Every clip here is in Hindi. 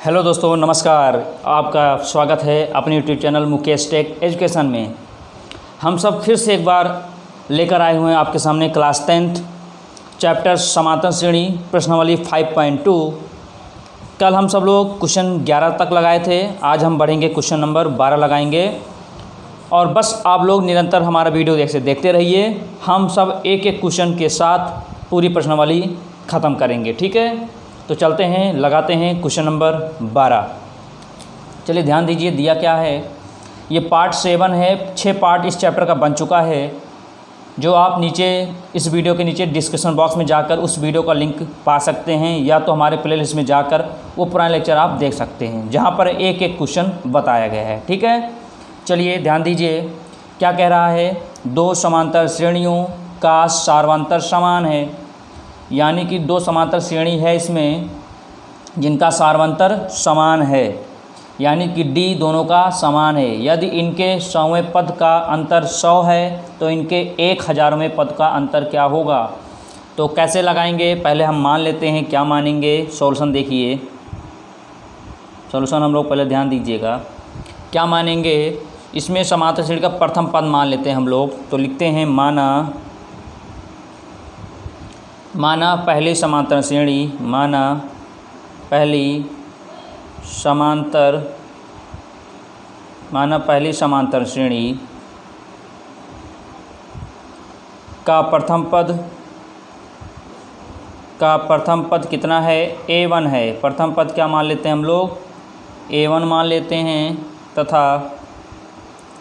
हेलो दोस्तों, नमस्कार। आपका स्वागत है अपने YouTube channel Mukesh tech education में। हम सब फिर से एक बार लेकर आए हुए हैं आपके सामने क्लास 10th चैप्टर समांतर श्रेणी प्रश्नावली 5.2। कल हम सब लोग क्वेश्चन 11 तक लगाए थे। आज हम बढ़ेंगे, क्वेश्चन नंबर 12 लगाएंगे। और बस आप लोग निरंतर हमारा वीडियो देखते रहिए। हम सब एक एक क्वेश्चन के साथ पूरी प्रश्नावली ख़त्म करेंगे, ठीक है। तो चलते हैं, लगाते हैं क्वेश्चन नंबर 12। चलिए ध्यान दीजिए, दिया क्या है। ये पार्ट 7 है। 6 पार्ट इस चैप्टर का बन चुका है, जो आप नीचे इस वीडियो के नीचे डिस्क्रिप्शन बॉक्स में जाकर उस वीडियो का लिंक पा सकते हैं, या तो हमारे प्लेलिस्ट में जाकर वो पुराने लेक्चर आप देख सकते हैं, जहाँ पर एक एक क्वेश्चन बताया गया है, ठीक है। चलिए ध्यान दीजिए, क्या कह रहा है। दो समांतर श्रेणियों का सार्वंतर समान है, यानी कि दो समांतर श्रेणी है इसमें जिनका सार्वंतर समान है, यानी कि D दोनों का समान है। यदि इनके 100वें पद का अंतर 100 है तो इनके 1000वें पद का अंतर क्या होगा। तो कैसे लगाएंगे, पहले हम मान लेते हैं। क्या मानेंगे, सॉल्यूशन देखिए। सॉल्यूशन हम लोग पहले ध्यान दीजिएगा, क्या मानेंगे। इसमें समांतर श्रेणी का प्रथम पद मान लेते हैं हम लोग। तो लिखते हैं माना पहली समांतर श्रेणी, माना पहली समांतर श्रेणी का प्रथम पद कितना है, A1 है। प्रथम पद क्या मान लेते हैं हम लोग, A1 मान लेते हैं। तथा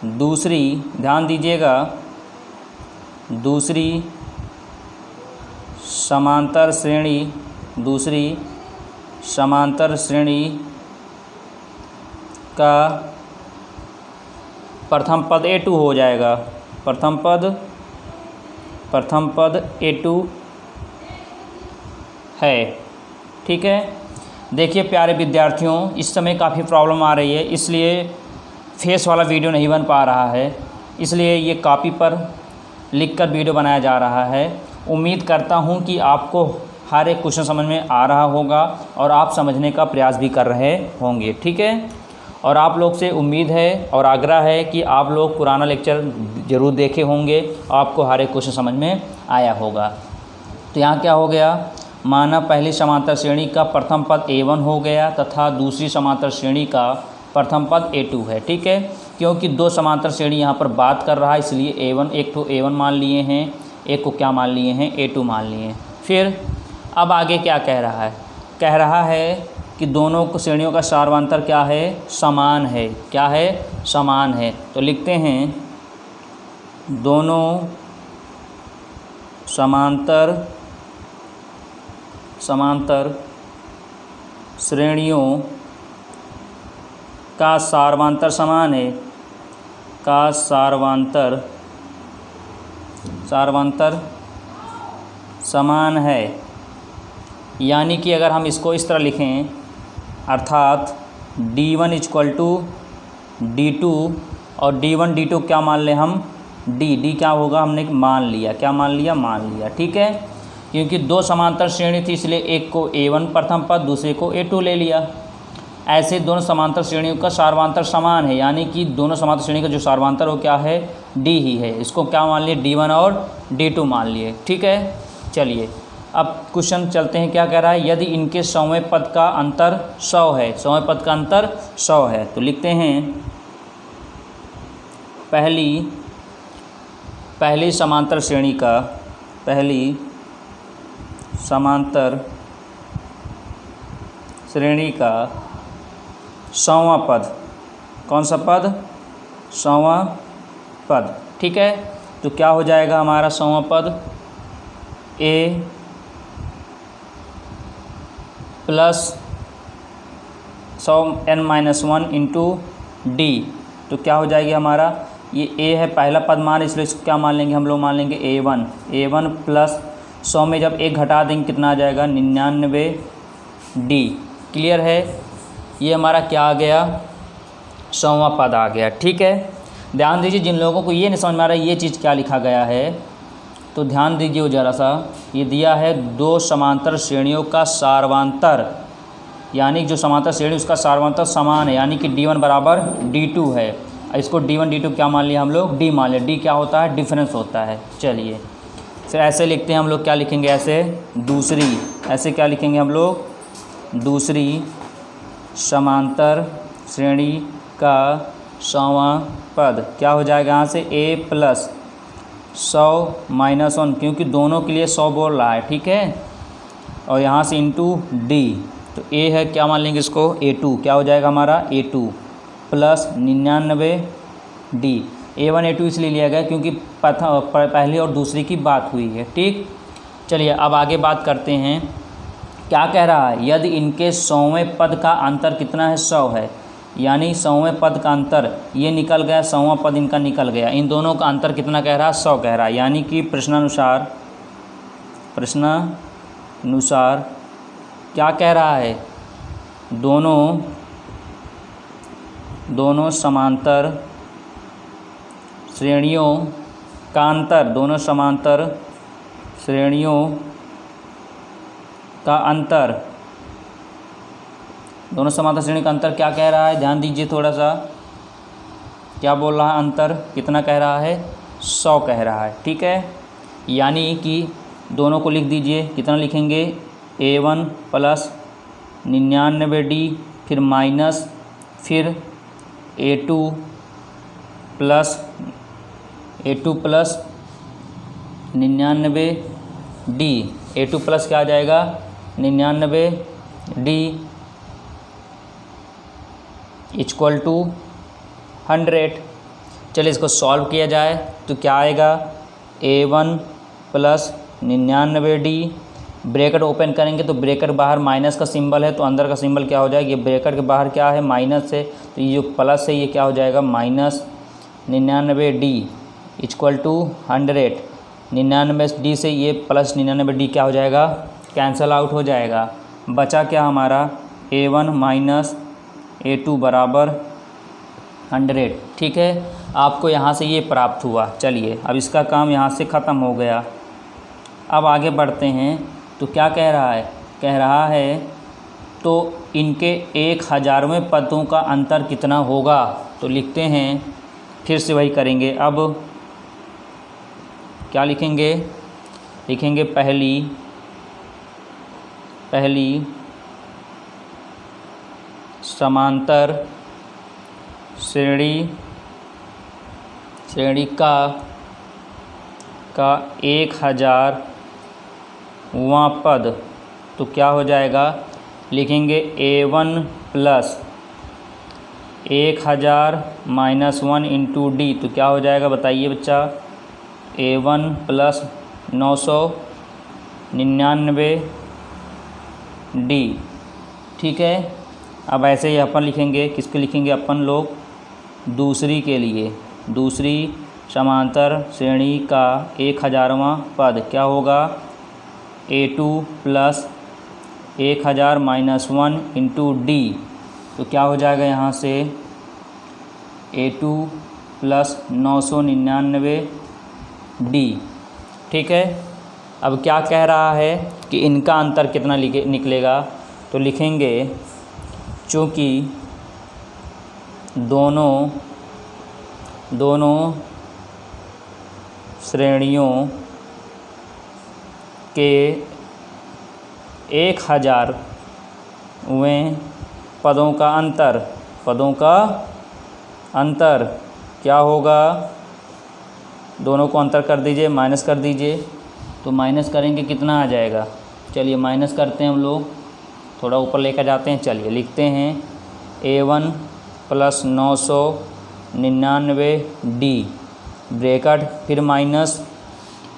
दूसरी, ध्यान दीजिएगा, दूसरी समांतर श्रेणी का प्रथम पद A2 हो जाएगा। प्रथम पद A2 है, ठीक है। देखिए प्यारे विद्यार्थियों, इस समय काफ़ी प्रॉब्लम आ रही है, इसलिए फेस वाला वीडियो नहीं बन पा रहा है, इसलिए ये कॉपी पर लिखकर वीडियो बनाया जा रहा है। उम्मीद करता हूँ कि आपको हर एक क्वेश्चन समझ में आ रहा होगा और आप समझने का प्रयास भी कर रहे होंगे, ठीक है। और आप लोग से उम्मीद है और आग्रह है कि आप लोग पुराना लेक्चर ज़रूर देखे होंगे, आपको हर एक क्वेश्चन समझ में आया होगा। तो यहाँ क्या हो गया, माना पहली समांतर श्रेणी का प्रथम पद A1 हो गया तथा दूसरी समांतर श्रेणी का प्रथम पद A2 है, ठीक है। क्योंकि दो समांतर श्रेणी यहाँ पर बात कर रहा है, इसलिए एक तो A1 मान लिए हैं, एक को क्या मान लिए हैं, A2 मान लिए हैं। फिर अब आगे क्या कह रहा है, कह रहा है कि दोनों श्रेणियों का सार्वंतर क्या है, समान है। क्या है, समान है। तो लिखते हैं दोनों समांतर श्रेणियों का सार्वंतर समान है, का सार्वंतर समान है। यानी कि अगर हम इसको इस तरह लिखें, अर्थात D1 = D2 और D1 D2 क्या मान लें हम, D क्या होगा, हमने मान लिया। क्या मान लिया, मान लिया, ठीक है। क्योंकि दो समांतर श्रेणी थी, इसलिए एक को A1 प्रथम पद, दूसरे को A2 ले लिया। ऐसे दोनों समांतर श्रेणियों का सार्वंतर समान है, यानी कि दोनों समांतर श्रेणी का जो सार्वंतर हो क्या है, D ही है। इसको क्या मान लिए, D1 और D2 मान लिए, ठीक है। चलिए अब क्वेश्चन चलते हैं, क्या कह रहा है। यदि इनके 100वें पद का अंतर 100 है, 100वें पद का अंतर 100 है, तो लिखते हैं पहली समांतर श्रेणी का 100वां पद, कौन सा पद, 100वां पद, ठीक है। तो क्या हो जाएगा हमारा 100वां पद, A plus 100n-1 into D। तो क्या हो जाएगी हमारा, ये A है पहला पद मान, इसलिए इसको क्या मान लेंगे हम लोग, मान लेंगे A1 प्लस 100 में जब 1 घटा देंगे कितना आ जाएगा, 99D। क्लियर है। ये हमारा क्या आ गया, 100वां पद आ गया, ठीक है। ध्यान दीजिए, जिन लोगों को ये नहीं समझ में आ रहा है ये चीज़ क्या लिखा गया है, तो ध्यान दीजिए ज़रा सा। ये दिया है दो समांतर श्रेणियों का सार्वंतर, यानी जो समांतर श्रेणी उसका सार्वंतर समान है, यानी कि D1 बराबर D2 है। इसको D1 D2 क्या मान लिया हम लोग, D मान लिया। D क्या होता है, डिफरेंस होता है। चलिए फिर ऐसे लिखते हैं हम लोग, क्या लिखेंगे ऐसे, दूसरी, ऐसे क्या लिखेंगे हम लोग, दूसरी समांतर श्रेणी का 100वां पद क्या हो जाएगा यहाँ से, A प्लस 100 माइनस 1, क्योंकि दोनों के लिए 100 बोल रहा है, ठीक है। और यहाँ से इंटू D, तो A है, क्या मान लेंगे इसको, A2, क्या हो जाएगा हमारा A2 plus 99D। A1 A2 इसलिए लिया गया क्योंकि पहली और दूसरी की बात हुई है, ठीक। चलिए अब आगे बात करते हैं, क्या कह रहा है, यदि इनके 100वें पद का अंतर कितना है, 100 है, यानी 100वें पद का अंतर, ये निकल गया, 100वां पद इनका निकल गया, इन दोनों का अंतर कितना कह रहा है, 100 कह रहा है। यानी कि प्रश्नानुसार क्या कह रहा है, दोनों समांतर श्रेणियों का अंतर, दोनों समांतर श्रेणियों का अंतर, दोनों समांतर श्रेणी का अंतर क्या कह रहा है, ध्यान दीजिए थोड़ा सा, क्या बोल रहा है, अंतर कितना कह रहा है, 100 कह रहा है, ठीक है। यानी कि दोनों को लिख दीजिए, कितना लिखेंगे, A1 प्लस 99D, फिर माइनस, फिर A2 plus 99D, A2 plus क्या आ जाएगा, 99D इक्वल टू 100। चलिए इसको सॉल्व किया जाए तो क्या आएगा, A1 plus 99D, bracket open करेंगे तो ब्रैकेट बाहर माइनस का सिंबल है, तो अंदर का सिंबल क्या हो जाएगा, ये ब्रैकेट के बाहर क्या है, माइनस है, तो ये जो प्लस है ये क्या हो जाएगा, minus 99D equal to 100। 99D से ये प्लस 99D क्या हो जाएगा, कैंसल आउट हो जाएगा। बचा क्या हमारा, A1 माइनस A2 बराबर 100, ठीक है। आपको यहाँ से ये प्राप्त हुआ। चलिए अब इसका काम यहाँ से ख़त्म हो गया। अब आगे बढ़ते हैं, तो क्या कह रहा है, तो इनके 1000वें पदों का अंतर कितना होगा, तो liखते हैं, फिर से वही करेंगे। अब क्या लिखेंगे, पहली समांतर श्रेणी का 1000वां पद, तो क्या हो जाएगा, लिखेंगे A1 plus 1000 minus 1 into D, तो क्या हो जाएगा बताइए बच्चा, A1 प्लस 999D, ठीक है। अब ऐसे ही अपन लिखेंगे, किसके लिखेंगे अपन लोग, दूसरी के लिए, दूसरी समांतर श्रेणी का 1000वां पद क्या होगा, A2 plus 1000 minus 1 into D, तो क्या हो जाएगा यहाँ से, A2 प्लस 999D, ठीक है। अब क्या कह रहा है कि इनका अंतर कितना निकलेगा, तो लिखेंगे, चूँकि दोनों श्रेणियों के 1000वें पदों का अंतर क्या होगा, दोनों को अंतर कर दीजिए, माइनस कर दीजिए, तो माइनस करेंगे कितना आ जाएगा, चलिए माइनस करते हैं हम लोग, थोड़ा ऊपर लेकर जाते हैं। चलिए लिखते हैं A1 प्लस 999D ब्रैकेट, फिर माइनस,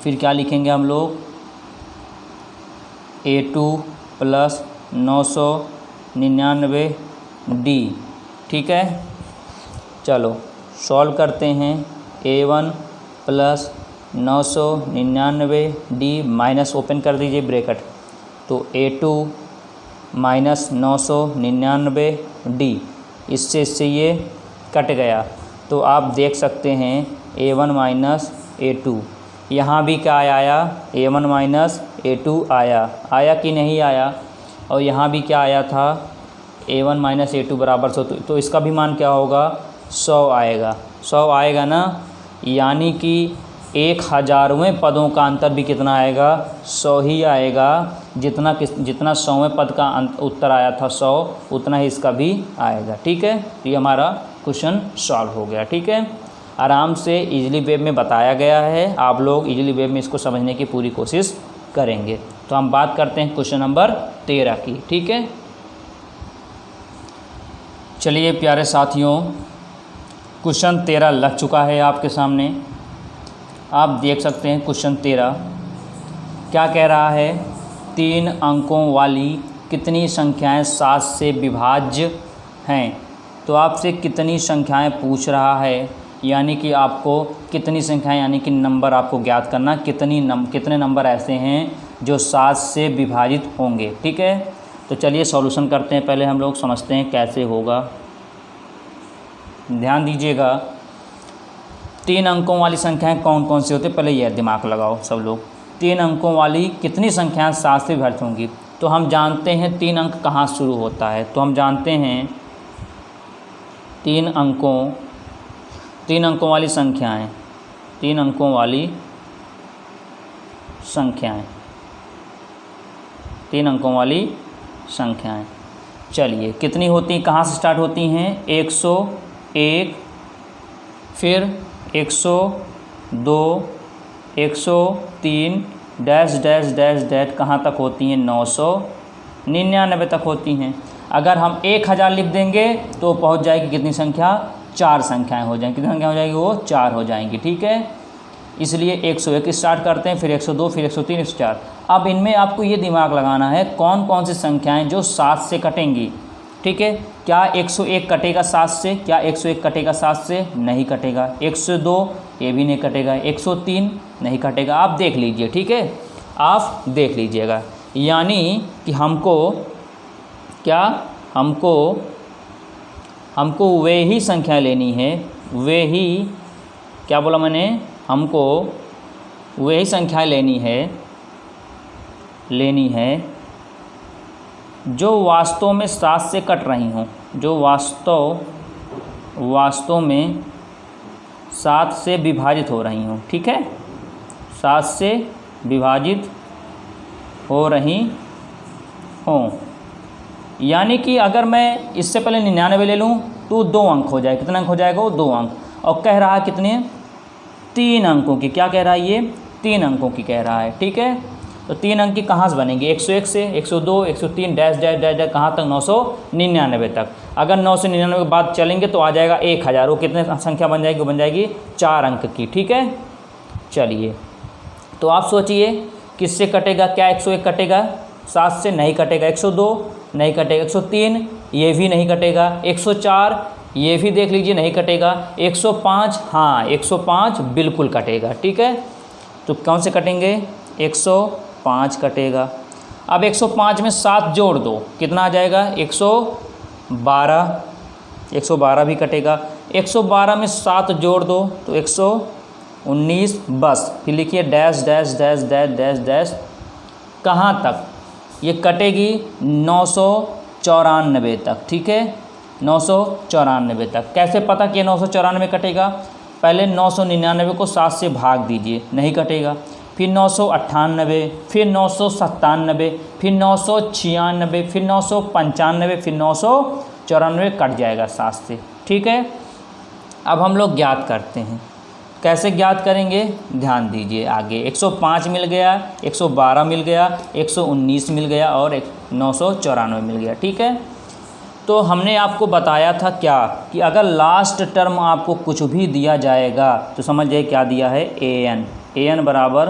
फिर क्या लिखेंगे हम लोग, A2 प्लस 999D, ठीक है। चलो सॉल्व करते हैं, A1 plus 999D minus open कर दीजिए ब्रैकेट, तो A2 माइनस 999D, इससे ये कट गया, तो आप देख सकते हैं A1 माइनस A2, यहाँ भी क्या आया, A1 माइनस A2 आया कि नहीं आया, और यहाँ भी क्या आया था, A1 माइनस A2 बराबर 100, तो इसका भी मान क्या होगा 100 आएगा। 100 आएगा ना, यानी कि 1000वें पदों का अंतर भी कितना आएगा 100 ही आएगा। जितना 100वें पद का उत्तर आया था 100, उतना ही इसका भी आएगा। ठीक है, तो ये हमारा क्वेश्चन सॉल्व हो गया। ठीक है, आराम से इजली वेब में बताया गया है, आप लोग इजली वेब में इसको समझने की पूरी कोशिश करेंगे। तो हम बात करते हैं क्वेश्चन नंबर 13 की। ठीक है, चलिए प्यारे साथियों, क्वेश्चन 13 लग चुका है आपके सामने। आप देख सकते हैं क्वेश्चन 13 क्या कह रहा है, 3 अंकों वाली कितनी संख्याएं 7 से विभाज्य हैं। तो आपसे कितनी संख्याएं पूछ रहा है, यानी कि आपको कितनी संख्याएं यानी कि नंबर आपको ज्ञात करना, कितने नंबर ऐसे हैं जो 7 से विभाजित होंगे। ठीक है, तो चलिए सॉल्यूशन करते हैं। पहले हम लोग समझते हैं कैसे होगा। ध्यान दीजिएगा, 3 अंकों वाली संख्याएं कौन कौन सी होती है, पहले यह दिमाग लगाओ सब लोग। 3 अंकों वाली कितनी संख्याएं 7 से विभाजित होंगी। तो हम जानते हैं 3 अंक कहाँ शुरू होता है, तो हम जानते हैं 3 अंकों वाली संख्याएं, 3 अंकों वाली संख्याएं, 3 अंकों वाली संख्याएं। चलिए कितनी होती, कहाँ से स्टार्ट होती हैं, 101, फिर 102, 103 डैश डैश डैश डैश कहाँ तक होती हैं, 999 तक होती हैं। अगर हम 1000 लिख देंगे तो पहुँच जाएगी कितनी संख्या, 4 संख्याएं हो जाएंगी। कितनी संख्या हो जाएगी, वो 4 हो जाएंगी। ठीक है, इसलिए 101 स्टार्ट करते हैं, फिर 102, फिर 103, 104। अब इनमें आपको ये दिमाग लगाना है कौन कौन सी संख्याएं जो 7 से कटेंगी। ठीक है, क्या 101 कटेगा 7 से, क्या 101 कटेगा 7 से, नहीं कटेगा। 102 ये भी नहीं कटेगा, 103 नहीं कटेगा। आप देख लीजिए, ठीक है, आप देख लीजिएगा। यानी कि हमको वे ही संख्या लेनी है, वे ही क्या बोला मैंने, हमको वे ही संख्या लेनी है जो वास्तव में 7 से कट रही हों, जो वास्तव में 7 से विभाजित हो रही हों। ठीक है, 7 से विभाजित हो रही हों। यानी कि अगर मैं इससे पहले 99 ले लूँ तो 2 अंक हो जाए। कितना अंक हो जाएगा, वो 2 अंक। और कह रहा है कितने, 3 अंकों की। क्या कह रहा है ये, 3 अंकों की कह रहा है। ठीक है, तो 3 अंक की कहाँ से बनेंगी, 101 से, 102, 103 डैश डैश डैश डैश कहाँ तक, 999 तक। अगर 999 के बाद चलेंगे तो आ जाएगा 1000। वो कितने संख्या बन जाएगी, वो बन जाएगी 4 अंक की। ठीक है, चलिए तो आप सोचिए किससे कटेगा, क्या 101 कटेगा 7 से, नहीं कटेगा। 102 नहीं कटेगा, 103 ये भी नहीं कटेगा, 104 ये भी देख लीजिए नहीं कटेगा, 105 हाँ 105 बिल्कुल कटेगा। ठीक है, तो कौन से कटेंगे, 105 कटेगा। अब 105 में 7 जोड़ दो, कितना आ जाएगा, 112 भी कटेगा। 112 में 7 जोड़ दो तो 119, बस फिर लिखिए dash dash dash dash dash dash कहाँ तक, ये कटेगी 994 तक। ठीक है, 994 तक। कैसे पता कि 994 कटेगा, पहले 999 को 7 से भाग दीजिए, नहीं कटेगा। फिर 998, फिर 997, फिर 996, फिर 995, फिर 994 कट जाएगा 7 से। ठीक है, अब हम लोग ज्ञात करते हैं। कैसे ज्ञात करेंगे, ध्यान दीजिए आगे। 105 मिल गया, 112 मिल गया, 119 मिल गया और 994 मिल गया। ठीक है, तो हमने आपको बताया था क्या कि अगर लास्ट टर्म आपको कुछ भी दिया जाएगा तो समझ जाइए क्या दिया है, an बराबर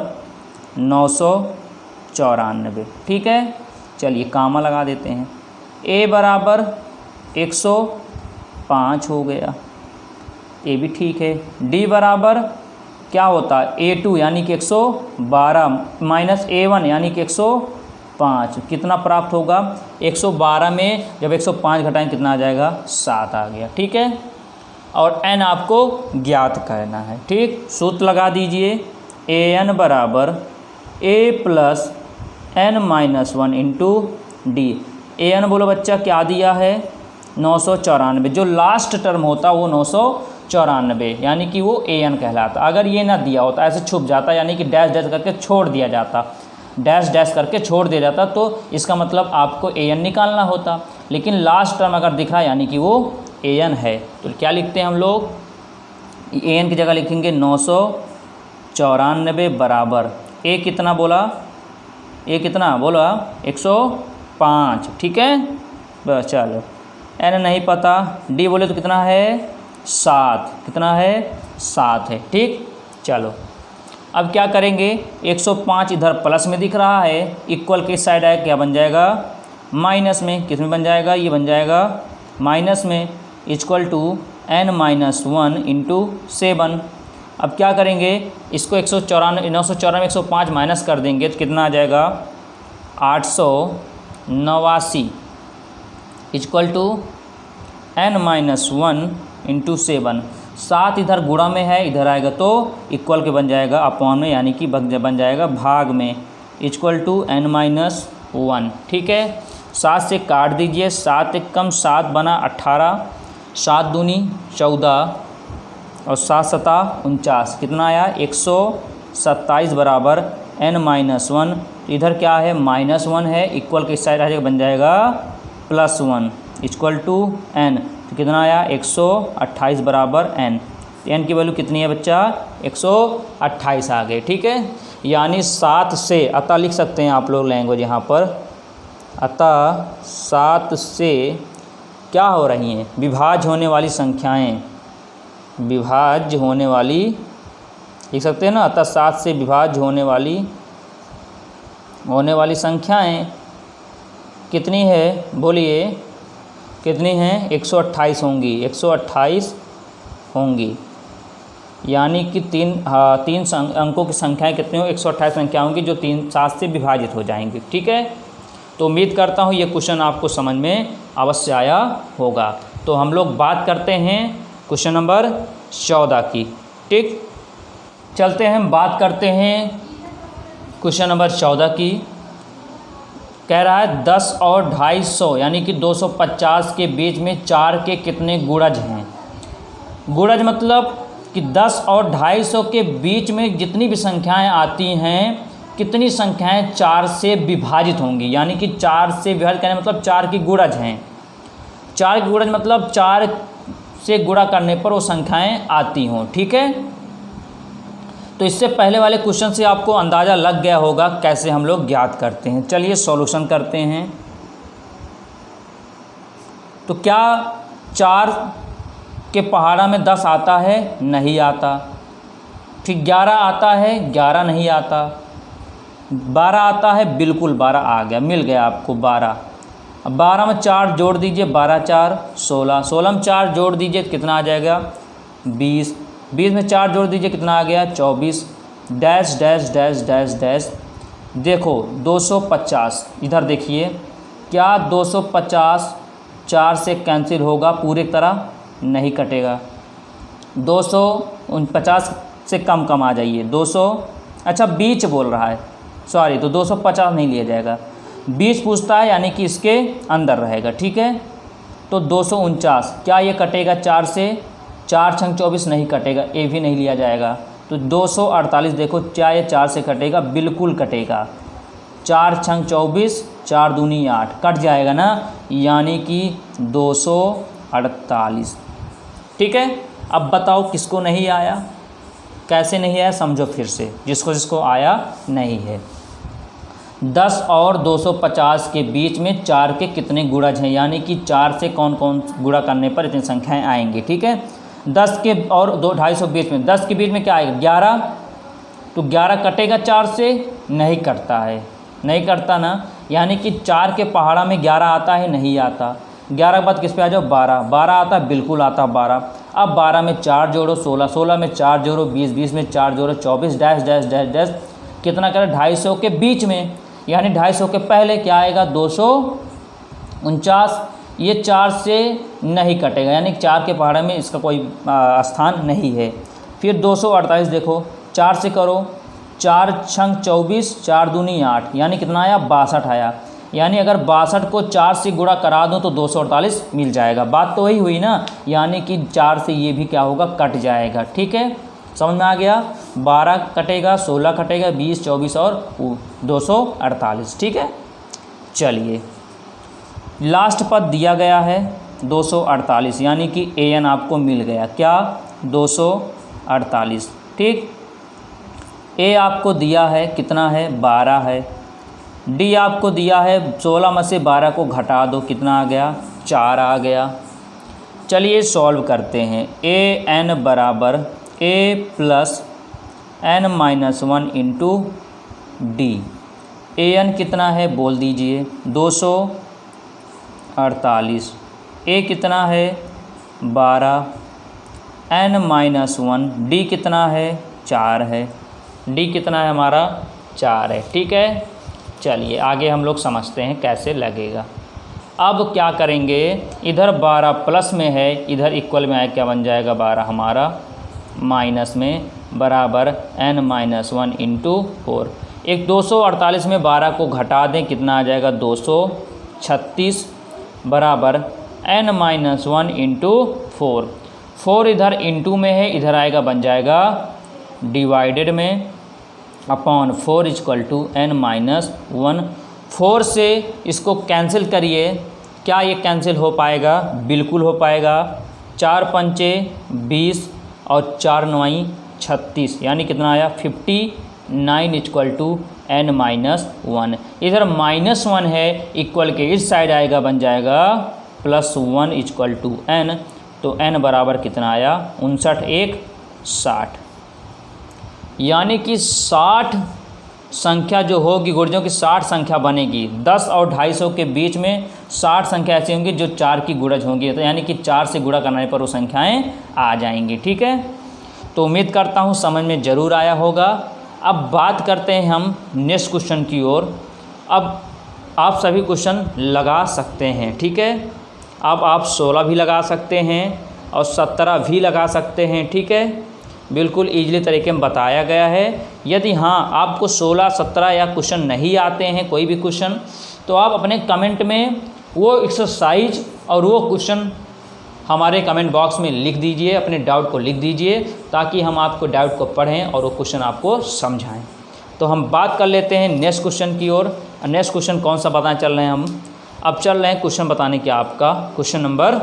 994। ठीक है, चलिए कामा लगा देते हैं। a बराबर 105 हो गया, ये भी ठीक है। d बराबर क्या होता है, a2 यानी कि 112 माइनस a1 यानी कि 105, कितना प्राप्त होगा, 112 में जब 105 घटाएं कितना आ जाएगा, 7 आ गया। ठीक है, और n आपको ज्ञात करना है। ठीक, सूत्र लगा दीजिए, an बराबर a plus n minus 1 into D. an बोलो बच्चा क्या दिया है 994, जो लास्ट टर्म होता वो 994 यानी कि वो an कहलाता। अगर ये ना दिया होता ऐसे छुप जाता यानी कि डैश डैश करके छोड़ दिया जाता, डैश डैश करके छोड़ दिया जाता तो इसका मतलब आपको an निकालना होता, लेकिन लास्ट टर्म अगर दिख रहा है यानी कि वो an है। तो क्या लिखते हैं हम लोग, an की जगह लिखेंगे 994 बराबर a कितना बोला, a कितना बोला 105, ठीक है। बस चलो, n नहीं पता, d बोले तो कितना है 7, कितना है 7 है, ठीक। चलो अब क्या करेंगे, 105 इधर प्लस में दिख रहा है, इक्वल के साइड आए क्या बन जाएगा माइनस में, किस में बन जाएगा, ये बन जाएगा माइनस में, इक्वल टू n-1 इंटू 7। अब क्या करेंगे, इसको 994 105 माइनस कर देंगे तो कितना आ जाएगा 889 इक्वल टू n-1 इंटू 7। 7 इधर गुणा में है, इधर आएगा तो इक्वल के बन जाएगा अपॉन में, यानी कि बन जाएगा भाग में, इक्वल टू n-1, ठीक है। 7 से काट दीजिए, 7 एक कम 7 बना 18, 7 दूनी 14 और 7 सता 49, कितना आया 127 बराबर n-1। इधर क्या है -1 है, इक्वल के इस साइड आ जाएगा बन जाएगा +1 इक्वल टू n, तो कितना आया 128 बराबर n। n की वैल्यू कितनी है बच्चा 128 आ गए, ठीक है। यानी 7 से, अतः लिख सकते हैं आप लोग लैंग्वेज यहाँ पर, अतः 7 से क्या हो रही हैं, विभाज्य होने वाली संख्याएं, विभाज्य होने वाली लिख सकते हैं ना, अतः 7 से विभाज्य होने वाली संख्याएं कितनी है, बोलिए कितनी हैं 128 होंगी, 128 होंगी। यानी कि तीन अंकों की संख्याएं कितनी हो, 128 संख्या होंगी जो 7 से विभाजित हो जाएंगी, ठीक है। तो उम्मीद करता हूँ ये क्वेश्चन आपको समझ में अवश्य आया होगा। तो हम लोग बात करते हैं क्वेश्चन नंबर 14 की, ठीक। चलते हैं, बात करते हैं क्वेश्चन नंबर 14 की। कह रहा है 10 और 250 यानी कि 250 के बीच में 4 के कितने गुणज हैं। गुणज मतलब कि 10 और 250 के बीच में जितनी भी संख्याएं आती हैं, कितनी संख्याएं 4 से विभाजित होंगी, यानी कि 4 से विभाजित कहने मतलब 4 की गुणज हैं। 4 की गुणज मतलब 4 से गुणा करने पर वो संख्याएं आती हों, ठीक है। तो इससे पहले वाले क्वेश्चन से आपको अंदाज़ा लग गया होगा कैसे हम लोग ज्ञात करते हैं। चलिए सॉल्यूशन करते हैं। तो क्या 4 के पहाड़ा में 10 आता है, नहीं आता। ठीक, 11 आता है, 11 नहीं आता। 12 आता है, बिल्कुल 12 आ गया, मिल गया आपको 12। अब 12 में 4 जोड़ दीजिए, 12 4 16, 16 में 4 जोड़ दीजिए तो कितना आ जाएगा 20, 20 में 4 जोड़ दीजिए कितना आ गया 24, dash dash dash dash dash. देखो 250, इधर देखिए क्या 250 4 से कैंसिल होगा पूरी तरह, नहीं कटेगा। 249 से कम कम आ जाइए, 200, अच्छा बीच बोल रहा है, सॉरी, तो 250 नहीं लिया जाएगा, बीच पूछता है यानी कि इसके अंदर रहेगा, ठीक है। तो 249, क्या ये कटेगा 4 से, 4 छंग 24 नहीं कटेगा, ये भी नहीं लिया जाएगा। तो 248 देखो, क्या ये 4 से कटेगा, बिल्कुल कटेगा। 4 छंग 24, 4 दूनी 8, कट जाएगा ना, यानी कि 248, ठीक है। अब बताओ किसको नहीं आया, कैसे नहीं आया, समझो फिर से, जिसको जिसको आया नहीं है। 10 और 250 के बीच में 4 के कितने गुणज हैं, यानी कि 4 से कौन कौन गुणा करने पर इतनी संख्याएं आएंगी, ठीक है। 10 के और 250 बीच में, 10 के बीच में क्या आएगा 11, तो 11 कटेगा 4 से, नहीं कटता है, नहीं करता ना, यानी कि 4 के पहाड़ा में 11 आता है, नहीं आता। 11 के बाद किस पे आ जाओ 12, 12 आता है, बिल्कुल आता 12। अब 12 में 4 जोड़ो 16, 16 में 4 जोड़ो 20, 20 में 4 जोड़ो 24, डैश डैश डैश डैश, कितना करे 250 के बीच में, यानी 250 के पहले क्या आएगा 249, ये 4 से नहीं कटेगा, यानी 4 के पहाड़े में इसका कोई स्थान नहीं है। फिर 248 देखो, 4 से करो, 4 छंग 24, 4 दूनी 8, यानी कितना आया 62 आया। यानी अगर 62 को 4 से गुणा करा दूं तो 248 मिल जाएगा। बात तो वही हुई ना, यानी कि 4 से ये भी क्या होगा, कट जाएगा। ठीक है, समझ में आ गया। 12 कटेगा, 16 कटेगा, 20, 24 और 248। ठीक है, चलिए लास्ट पद दिया गया है 248, यानी कि an आपको मिल गया। क्या, 248। ठीक, a आपको दिया है कितना है, 12 है। d आपको दिया है 16 में से 12 को घटा दो, कितना आ गया, 4 आ गया। चलिए सॉल्व करते हैं। an बराबर a plus n-1 into D. an कितना है बोल दीजिए, 248। a कितना है, 12, n-1, d कितना है, 4 है। d कितना है हमारा, 4 है। ठीक है, चलिए आगे हम लोग समझते हैं कैसे लगेगा। अब क्या करेंगे, इधर 12 प्लस में है, इधर इक्वल में है, क्या बन जाएगा 12 हमारा माइनस में, बराबर n-1 इंटू 4। एक 248 में 12 को घटा दें, कितना आ जाएगा, 236, बराबर n-1 इंटू 4। 4 इधर इंटू में है, इधर आएगा बन जाएगा डिवाइडेड में, अपॉन 4 इक्वल टू n-1। 4 से इसको कैंसिल करिए, क्या ये कैंसिल हो पाएगा, बिल्कुल हो पाएगा। 4 पंचे 20 और 4 9 36, यानी कितना आया, 59 इक्वल टू n-1। इधर -1 है, इक्वल के इस साइड आएगा बन जाएगा +1 इक्वल टू n। तो n बराबर कितना आया, 59 1 60। यानी कि 60 संख्या जो होगी गुर्जों की 60 संख्या बनेगी। 10 और 250 के बीच में 60 संख्या ऐसी होंगी जो 4 की गुणज होंगी, तो यानी कि 4 से गुणा करने पर वो संख्याएं आ जाएंगी। ठीक है, तो उम्मीद करता हूँ समझ में ज़रूर आया होगा। अब बात करते हैं हम नेक्स्ट क्वेश्चन की ओर। अब आप सभी क्वेश्चन लगा सकते हैं। ठीक है, अब आप 16 भी लगा सकते हैं और 17 भी लगा सकते हैं। ठीक है, बिल्कुल ईजिली तरीके में बताया गया है। यदि हाँ आपको 16, 17 या क्वेश्चन नहीं आते हैं, कोई भी क्वेश्चन, तो आप अपने कमेंट में वो एक्सरसाइज और वो क्वेश्चन हमारे कमेंट बॉक्स में लिख दीजिए, अपने डाउट को लिख दीजिए, ताकि हम आपको डाउट को पढ़ें और वो क्वेश्चन आपको समझाएं। तो हम बात कर लेते हैं नेक्स्ट क्वेश्चन की ओर। नेक्स्ट क्वेश्चन कौन सा बताने चल रहे हैं हम, अब चल रहे हैं क्वेश्चन बताने के आपका क्वेश्चन नंबर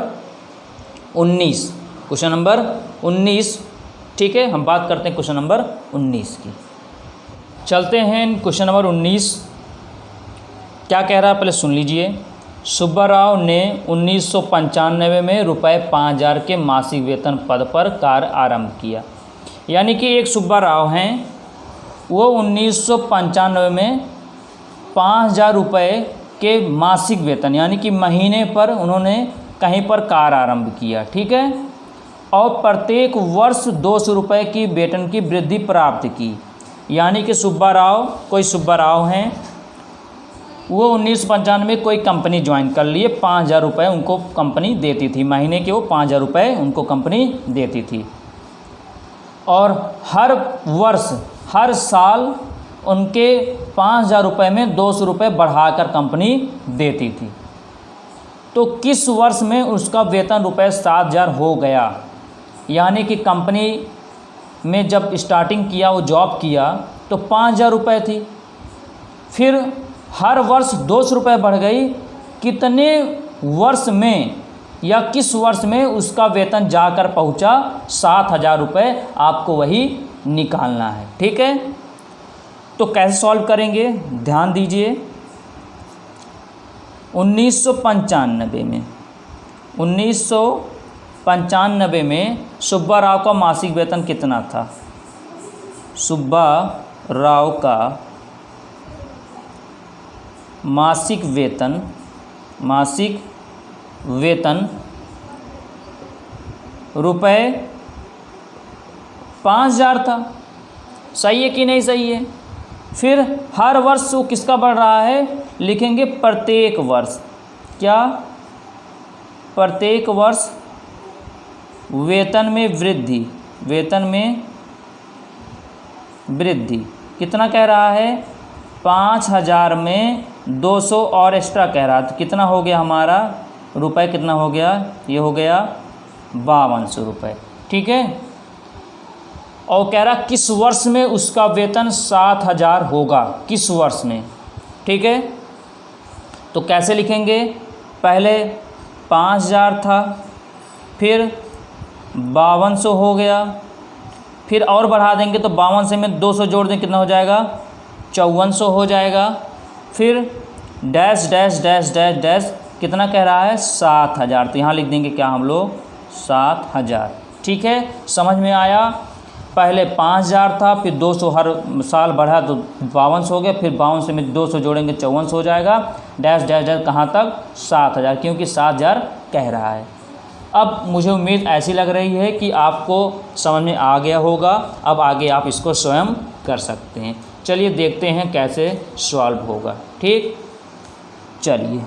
19। क्वेश्चन नंबर 19, ठीक है, हम बात करते हैं क्वेश्चन नंबर 19 की। चलते हैं क्वेश्चन नंबर 19 क्या कह रहा है, पहले सुन लीजिए। सुब्बा राव ने 1995 में रुपये 5000 के मासिक वेतन पद पर कार्य आरंभ किया। यानी कि एक सुब्बा राव हैं, वो 1995 में 5000 रुपये के मासिक वेतन यानी कि महीने पर उन्होंने कहीं पर कार्य आरंभ किया। ठीक है, और प्रत्येक वर्ष 200 रुपये की वेतन की वृद्धि प्राप्त की। यानी कि सुब्बा राव, कोई सुब्बा राव हैं, वो 1995 में कोई कंपनी ज्वाइन कर लिए, 5000 रुपये उनको कंपनी देती थी, महीने के वो 5000 रुपये उनको कंपनी देती थी। और हर वर्ष, हर साल उनके 5000 रुपये में 200 रुपये बढ़ाकर कंपनी देती थी। तो किस वर्ष में उसका वेतन रुपये 7000 हो गया। यानी कि कंपनी में जब स्टार्टिंग किया, वो जॉब किया तो 5000 रुपये थी, फिर हर वर्ष 200 रुपये बढ़ गई। कितने वर्ष में या किस वर्ष में उसका वेतन जाकर पहुंचा 7000 रुपये, आपको वही निकालना है। ठीक है, तो कैसे सॉल्व करेंगे, ध्यान दीजिए। 1995 में सुब्बा राव का मासिक वेतन कितना था। सुब्बा राव का मासिक वेतन रुपये 5000 था। सही है कि नहीं सही है। फिर हर वर्ष वो किसका बढ़ रहा है, लिखेंगे प्रत्येक वर्ष। क्या, प्रत्येक वर्ष वेतन में वृद्धि, वेतन में वृद्धि कितना कह रहा है, 5000 में 200 और एक्स्ट्रा कह रहा था, कितना हो गया हमारा रुपए, कितना हो गया, ये हो गया 5200 रुपये। ठीक है, और कह रहा किस वर्ष में उसका वेतन 7000 होगा, किस वर्ष में। ठीक है, तो कैसे लिखेंगे, पहले 5000 था, फिर 5200 हो गया, फिर और बढ़ा देंगे तो 52 से में 200 जोड़ दें, कितना हो जाएगा 5400 हो जाएगा, फिर dash dash dash dash dash, कितना कह रहा है 7000, तो यहाँ लिख देंगे क्या हम लोग 7000। ठीक है, समझ में आया। पहले 5000 था, फिर 200 हर साल बढ़ा तो 5200 हो गया, फिर 52 से में 200 जोड़ेंगे 5400 हो जाएगा, डैश डैश डैश कहाँ तक 7000, क्योंकि 7000 कह रहा है। अब मुझे उम्मीद ऐसी लग रही है कि आपको समझ में आ गया होगा। अब आगे आप इसको स्वयं कर सकते हैं। चलिए देखते हैं कैसे सॉल्व होगा। ठीक, चलिए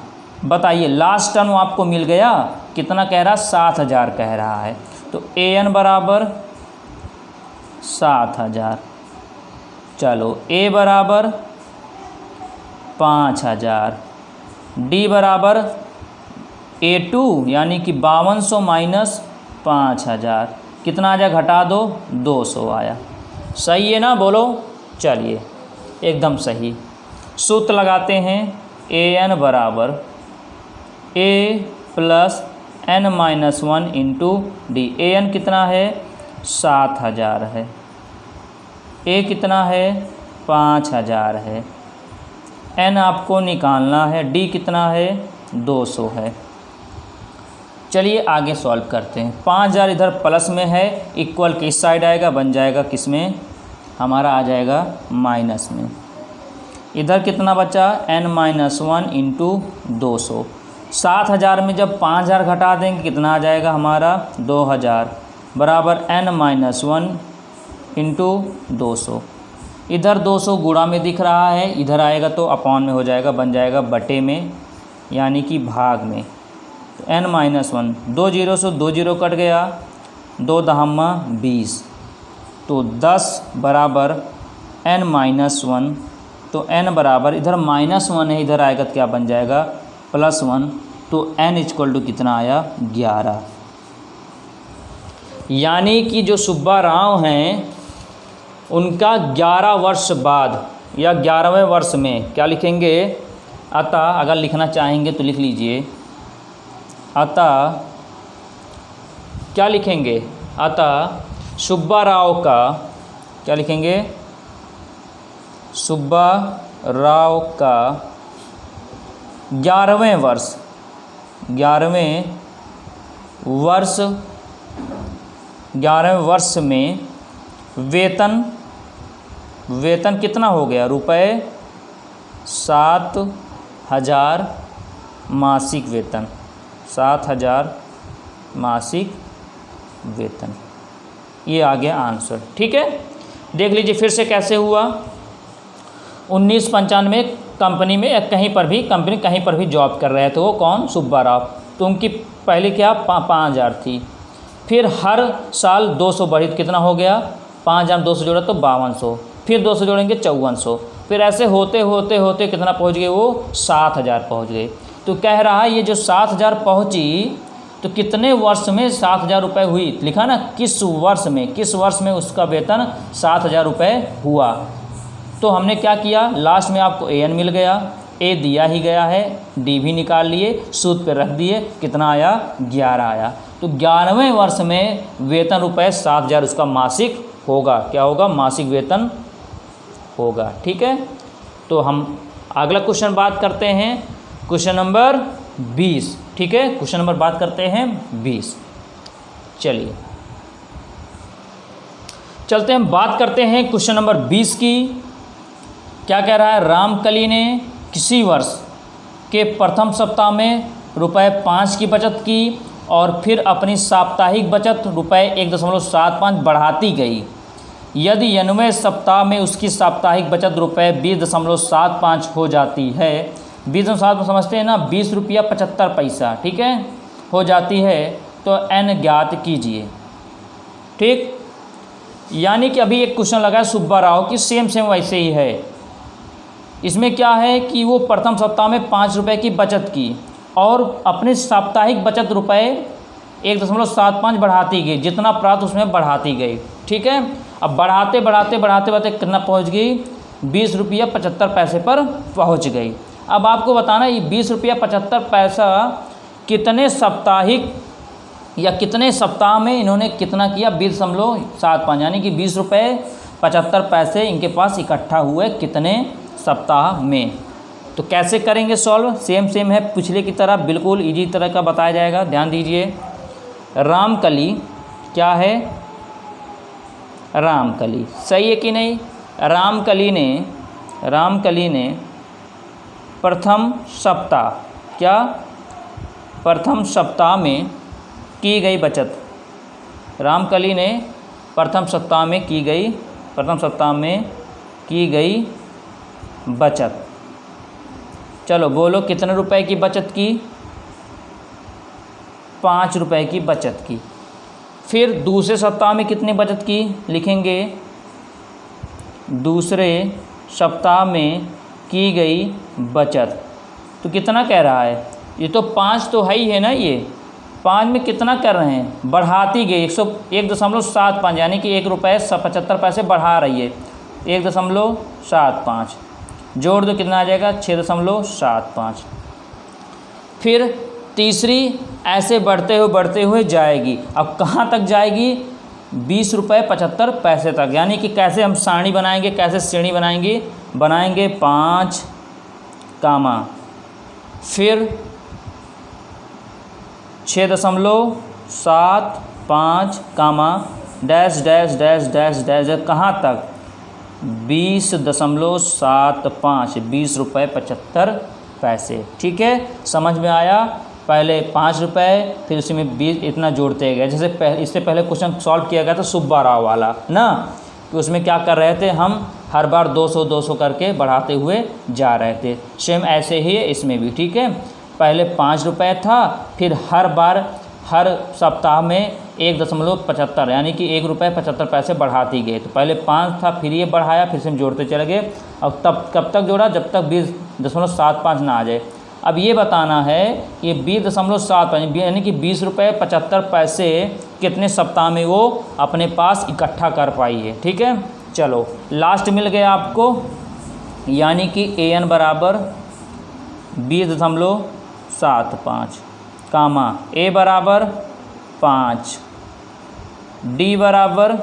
बताइए, लास्ट टर्म आपको मिल गया, कितना कह रहा 7000 कह रहा है, तो an बराबर 7000, चलो a बराबर 5000, d बराबर A2 यानी कि 5200 माइनस 5000, कितना आ जाए घटा दो 200 आया। सही है ना, बोलो। चलिए एकदम सही। सूत्र लगाते हैं, an बराबर a plus n minus 1 into D. an कितना है 7000 है, a कितना है 5000 है, n आपको निकालना है, d कितना है 200 है। चलिए आगे सॉल्व करते हैं। 5000 इधर प्लस में है, इक्वल किस साइड आएगा, बन जाएगा किस में, हमारा आ जाएगा माइनस में। इधर कितना बचा n माइनस 1 इंटू 200। 7000 में जब 5000 घटा देंगे कितना आ जाएगा हमारा 2000 बराबर n माइनस 1 इंटू 200। इधर 200 गुणा में दिख रहा है, इधर आएगा तो अपॉन में हो जाएगा, बन जाएगा बटे में यानी कि भाग में। तो n माइनस 1, 2 जीरो से 2 जीरो कट गया, 2 दहम्मा 20, तो 10 बराबर n माइनस 1, तो n बराबर इधर माइनस 1 है, इधर आएगा तो क्या बन जाएगा +1, तो n इक्वल टू कितना आया 11। यानी कि जो सुब्बा राव हैं उनका 11 वर्ष बाद या 11वें वर्ष में क्या लिखेंगे, अतः अगर लिखना चाहेंगे तो लिख लीजिए, अतः क्या लिखेंगे, अतः सुब्बा राव का क्या लिखेंगे, सुब्बा राव का 11वें वर्ष में वेतन कितना हो गया, रुपये 7000 मासिक वेतन, 7000 मासिक वेतन। ये आ गया आंसर। ठीक है, देख लीजिए फिर से कैसे हुआ। 1995 कंपनी में कहीं पर भी जॉब कर रहे थे, वो कौन, सुब्बा राव। तो उनकी पहले क्या 5000 थी, फिर हर साल 200 बढ़ी, कितना हो गया 5000 200 जोड़ा तो 5200, फिर 200 जोड़ेंगे 5400, फिर ऐसे होते होते होते कितना पहुंच गए, वो 7000 पहुंच गए। तो कह रहा है ये जो 7000 पहुंची तो कितने वर्ष में 7000 रुपये हुई, लिखा ना किस वर्ष में उसका वेतन 7000 रुपये हुआ। तो हमने क्या किया, लास्ट में आपको an मिल गया, a दिया ही गया है, d भी निकाल लिए, सूत्र पे रख दिए, कितना आया 11 आया। तो 11वें वर्ष में वेतन रुपये 7000 उसका मासिक होगा, क्या होगा, मासिक वेतन होगा। ठीक है, तो हम अगला क्वेश्चन बात करते हैं, क्वेश्चन नंबर 20। ठीक है, क्वेश्चन नंबर बात करते हैं 20। चलिए चलते हैं, बात करते हैं क्वेश्चन नंबर 20 की। क्या कह रहा है, रामकली ने किसी वर्ष के प्रथम सप्ताह में ₹5 की बचत की और फिर अपनी साप्ताहिक बचत ₹1.75 बढ़ाती गई। यदि 90वें सप्ताह में उसकी साप्ताहिक बचत ₹20.75 हो जाती है, 20.7 समझते हैं ना, 20 रुपया 75 पैसा, ठीक है, हो जाती है, तो n ज्ञात कीजिए। ठीक, यानी कि अभी एक क्वेश्चन लगा है सुब्बा राव की, सेम वैसे ही है। इसमें क्या है कि वो प्रथम सप्ताह में 5 रुपये की बचत की और अपने साप्ताहिक बचत रुपये 1.75 बढ़ाती गई, जितना प्राप्त उसमें बढ़ाती गई। ठीक है, अब बढ़ाते बढ़ाते बढ़ाते बढ़ाते कितना पहुंच गई, 20 रुपया 75 पैसे पर पहुंच गई। अब आपको बताना ये 20 रुपया 75 पैसा कितने साप्ताहिक या कितने सप्ताह में इन्होंने कितना किया, 20.75 यानी कि 20 रुपये 75 पैसे इनके पास इकट्ठा हुए कितने सप्ताह में। तो कैसे करेंगे सॉल्व, सेम है पिछले की तरह, बिल्कुल इजी तरह का बताया जाएगा। ध्यान दीजिए, रामकली क्या है, रामकली सही है कि नहीं। रामकली ने प्रथम सप्ताह क्या, प्रथम सप्ताह में की गई बचत, रामकली ने प्रथम सप्ताह में की गई बचत। चलो बोलो कितने रुपए की बचत की, 5 रुपये की बचत की। फिर दूसरे सप्ताह में कितनी बचत की लिखेंगे, दूसरे सप्ताह में की गई बचत। तो कितना कह रहा है, ये तो 5 तो है ही है ना, ये 5 में कितना कर रहे हैं, बढ़ाती गई 1.75 यानी कि 1 रुपये 75 पैसे बढ़ा रही है, 1.75 जोड़ दो कितना आ जाएगा, 6.75। फिर तीसरी ऐसे बढ़ते हुए जाएगी, अब कहाँ तक जाएगी, 20 रुपये 75 पैसे तक। यानी कि कैसे हम सारणी बनाएंगे, कैसे श्रेणी बनाएंगे 5 कामा, फिर 6.75 comma dash dash dash dash dash कहाँ तक, 20.75, 20 रुपये 75 पैसे। ठीक है, समझ में आया। पहले 5 रुपये, फिर उसी में 20 इतना जोड़ते गए। जैसे इससे पहले क्वेश्चन सॉल्व किया गया था सुब्बा राव वाला ना, कि उसमें क्या कर रहे थे, हम हर बार 200 करके बढ़ाते हुए जा रहे थे। सेम ऐसे ही है इसमें भी। ठीक है, पहले 5 रुपये था, फिर हर सप्ताह में 1.75 यानी कि 1 रुपये 75 पैसे बढ़ाती गए। तो पहले 5 था, फिर ये बढ़ाया, फिर से हम जोड़ते चले गए। अब तब कब तक जोड़ा, जब तक 20.75 ना आ जाए। अब ये बताना है कि 20.75 यानी कि 20 रुपये 75 पैसे कितने सप्ताह में वो अपने पास इकट्ठा कर पाई है। ठीक है, चलो लास्ट मिल गया आपको, यानी कि AN बराबर 20.75 कामा A बराबर 5, D बराबर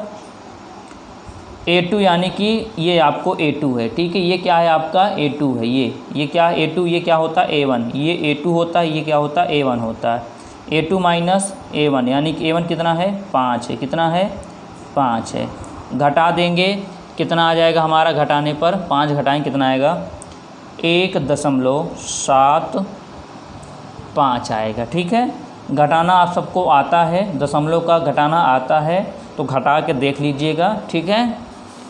A2 यानी कि ये आपको A2 है। ठीक है, ये क्या है आपका A2 है, ये क्या है A2, ये क्या होता है A1, ये A2 होता है, ये क्या होता है A1 होता है। A2 माइनस A1 यानी कि A1 कितना है 5 है, कितना है 5 है। घटा देंगे कितना आ जाएगा हमारा, घटाने पर 5 घटाएँ कितना आएगा 1.75 आएगा। ठीक है, घटाना आप सबको आता है, दशमलव का घटाना आता है तो घटा के देख लीजिएगा। ठीक है,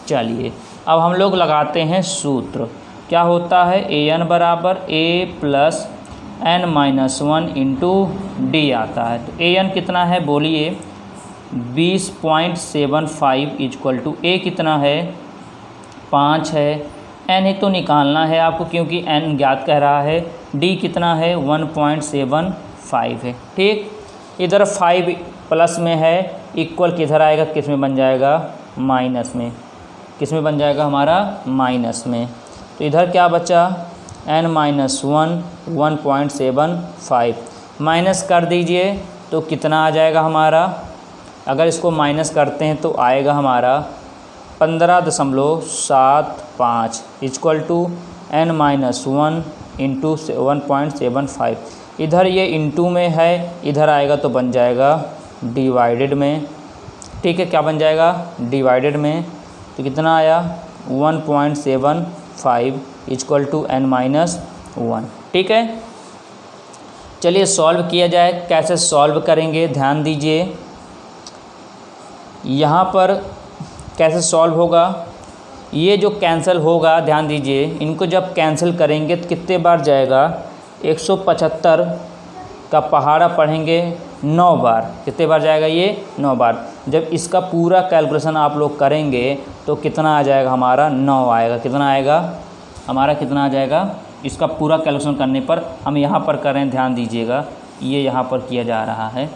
चलिए अब हम लोग लगाते हैं सूत्र। क्या होता है, AN बराबर A plus N-1 into D आता है। तो AN कितना है बोलिए 20.75 इक्वल टू A कितना है 5 है, N ही तो निकालना है आपको क्योंकि N ज्ञात कह रहा है, D कितना है 1.75 है। ठीक, इधर 5 प्लस में है, इक्वल किधर आएगा, किस में बन जाएगा माइनस में, किस में बन जाएगा हमारा माइनस में। तो इधर क्या बचा N-1 1.75 माइनस कर दीजिए तो कितना आ जाएगा हमारा, अगर इसको माइनस करते हैं तो आएगा हमारा 15.75 इक्वल टू N-1 इंटू 1.75। इधर ये इंटू में है, इधर आएगा तो बन जाएगा डिवाइडेड में। ठीक है, क्या बन जाएगा डिवाइडेड में, तो कितना आया 1.75 इक्वल टू N-1। ठीक है, चलिए सॉल्व किया जाए। कैसे सॉल्व करेंगे ध्यान दीजिए, यहाँ पर कैसे सॉल्व होगा, ये जो कैंसिल होगा ध्यान दीजिए, इनको जब कैंसिल करेंगे तो कितने बार जाएगा 175 का पहाड़ा पढ़ेंगे 9 बार, कितने बार जाएगा ये 9 बार। जब इसका पूरा कैलकुलेशन आप लोग करेंगे तो कितना आ जाएगा हमारा 9 आएगा, कितना आएगा हमारा कितना आ जाएगा, इसका पूरा कैलकुलेशन करने पर हम यहाँ पर करें, ध्यान दीजिएगा, ये यहाँ पर किया जा रहा है,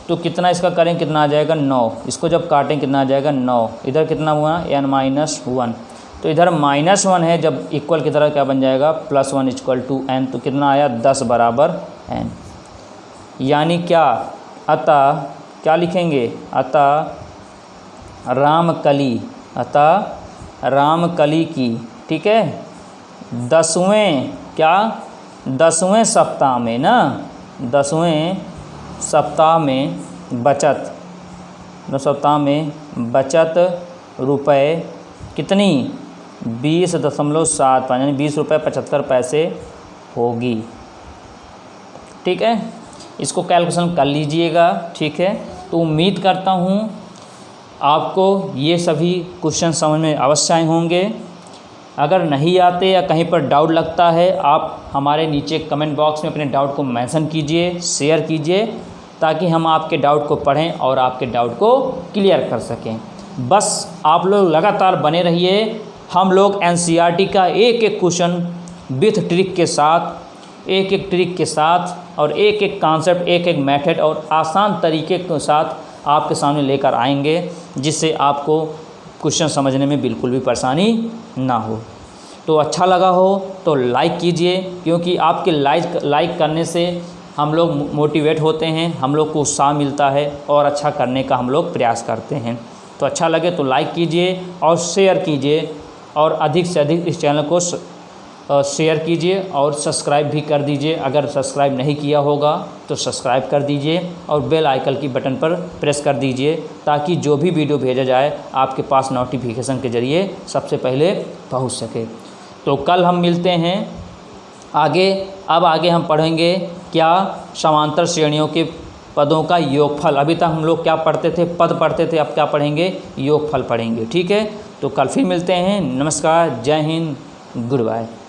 तो कितना इसका करें, कितना आ जाएगा 9। इसको जब काटें कितना आ जाएगा 9। इधर कितना हुआ n-1, तो इधर -1 है, जब इक्वल की तरह क्या बन जाएगा +1 = n, तो कितना आया 10 = n। यानी क्या, अतः क्या लिखेंगे, अतः रामकली की, ठीक है, 10वें सप्ताह में ना, 10वें सप्ताह में बचत रुपए कितनी 20.75 यानी 20 रुपये 75 पैसे होगी। ठीक है, इसको कैलकुलेशन कर लीजिएगा। ठीक है, तो उम्मीद करता हूँ आपको ये सभी क्वेश्चन समझ में अवश्य आए होंगे। अगर नहीं आते या कहीं पर डाउट लगता है, आप हमारे नीचे कमेंट बॉक्स में अपने डाउट को मेंशन कीजिए, शेयर कीजिए, ताकि हम आपके डाउट को पढ़ें और आपके डाउट को क्लियर कर सकें। बस आप लोग लगातार बने रहिए। हम लोग एनसीईआरटी का एक एक क्वेश्चन विथ ट्रिक के साथ, और एक एक कॉन्सेप्ट, एक एक मेथड और आसान तरीके के साथ आपके सामने लेकर आएंगे, जिससे आपको क्वेश्चन समझने में बिल्कुल भी परेशानी ना हो। तो अच्छा लगा हो तो लाइक कीजिए, क्योंकि आपके लाइक करने से हम लोग मोटिवेट होते हैं, हम लोग को उत्साह मिलता है और अच्छा करने का हम लोग प्रयास करते हैं। तो अच्छा लगे तो लाइक कीजिए और शेयर कीजिए, और अधिक से अधिक इस चैनल को शेयर कीजिए और सब्सक्राइब भी कर दीजिए। अगर सब्सक्राइब नहीं किया होगा तो सब्सक्राइब कर दीजिए और बेल आइकन की बटन पर प्रेस कर दीजिए, ताकि जो भी वीडियो भेजा जाए आपके पास नोटिफिकेशन के ज़रिए सबसे पहले पहुंच सके। तो कल हम मिलते हैं आगे। अब आगे हम पढ़ेंगे क्या, समांतर श्रेणियों के पदों का योगफल। अभी तक हम लोग क्या पढ़ते थे, पद पढ़ते थे, अब क्या पढ़ेंगे, योगफल पढ़ेंगे। ठीक है, तो कल फिर मिलते हैं। नमस्कार, जय हिंद, गुड बाय।